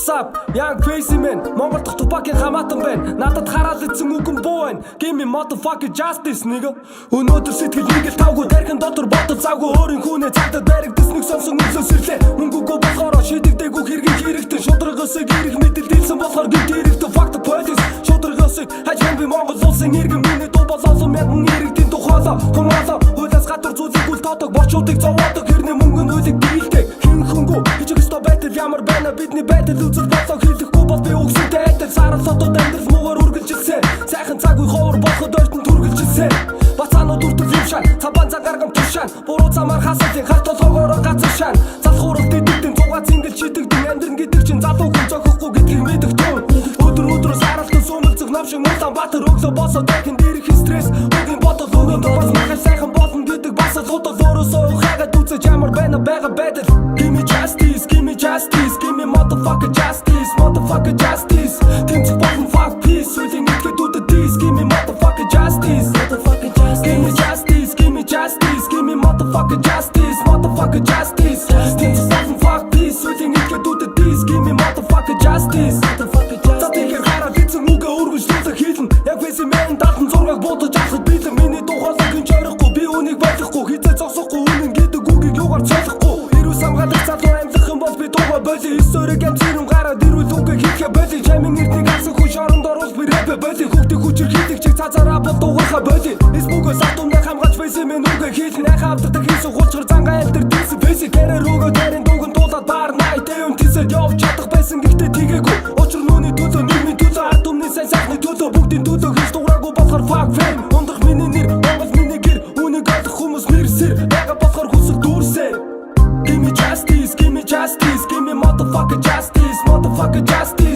What's up? Young crazy man. Монгол дахь Тупакийн хамаатан байна. Надад хараад ицэн үгэн буу байна. Give me motherfucking justice nigga. Өнөөдөр сэтгэл нэг л тавгүй дархан дотор бодол завгүй өөрийн хүнээ цагдаад баригдсан нэг сонсон өглөөсөрлөө. Мөнгөгүй болохоор шийдэгдээгүй хэргийг хэрэгтэй шударгасыг ирэх мэдэл дэлсэн болохоор гинт хэрэгтэй fuck the police. Шударгасыг хажим би Монгол улсын иргэн миний дуу болоолон мянган иргэдийн тухайлаа. Томаалаа хуулиас гадар зүйлийг үл тоодог борчуудыг зовоодог хэрний мөнгөнд хуулийг дийлдэг. Хин хөнгөө хичээх ёстой байтал ямар байна бидний байтал үзэл болоо хэлэхгүй бол би өгсөнтэй адил саралсотод амьдрал муугаар үргэлжилсэн. Сайхан цаг үе ховор болоход ойртон түргэлжилсэн. Бацаанууд үрдэл юмшаа цамбан цагаргам тушаан буруу замаар хасалын харт толгоороо газар шаан залах уралт идэвдэн зугаа зингэл читэгдэн амьдрын гэдэг чинь залуу хүн зохихгүй гэдгийг мэдэх тун. Өдөр саралтан сумалцах навшин Улаанбаатар өглөө босоод дахин дээрх стресс үгийн бодол өнөөдөр бас махал сайхан болно гэдэг бас л удаа өөрөөсөө хагаад үзэж ямар байна байгаа байдал. Give me justice, give me justice, give me motherfucking justice, motherfucking justice. Тэмцэх болон fuck peace, үлийн итгэд үдэд this. Give me motherfucking justice, motherfucking justice. Give me justice, give me justice, give me motherfucking justice, motherfucking justice. Тэмцэх болон fuck peace, үлийн итгэд үдэд this. Give me motherfucking justice, motherfucking justice. Затихэр хараад эцэн үгээ өргөжлүүлэх хийлэн. Яг вэсэ мен татан зургийг бодож авахд билэн. Миний тухайлаг гинж орохгүй, би үнийг болохгүй, хизээ зогсохгүй, үнэн гэдэг үгийг юугаар цойлохгүй. Ирүүл самгаалах залуу амьлах юм бол би тугаа боли. Историк амцэрэн гараад ирүүл үгээ хийхэ боли. Чамин эртний гарсан хүн шоронд оруулж би рэпэ боли. Хүүхдийн хүчээр хийдэг чиг цаазаараа бол дугаарха боли. Эсбүгээс атомнаа хамгаалж вэсэ мен үгээ хийлэн. Ахаа авдагдаг хийсэн хулчгар зангаа альтер дийсэн. Вэсэ кэрэр өгөө дарын дууган дуулаад баар найт. Эвэн тийсэд явж чадах байсан гэхдээ тийгээгүй. Учир нүуний төлөө нийгмийн төлөө ард түмний сайн сайхны төлөө бүгдийн төлөө хийж дуураагүй болохоор fuck fame. Ундрах миний нэр Монгол миний гэр. Үнийг ойлгох хүмүүс мэрсэр байгаа болохоор хүсэл дүүрсээр. Give me justice, give me justice, give me motherfucking justice, motherfucking justice.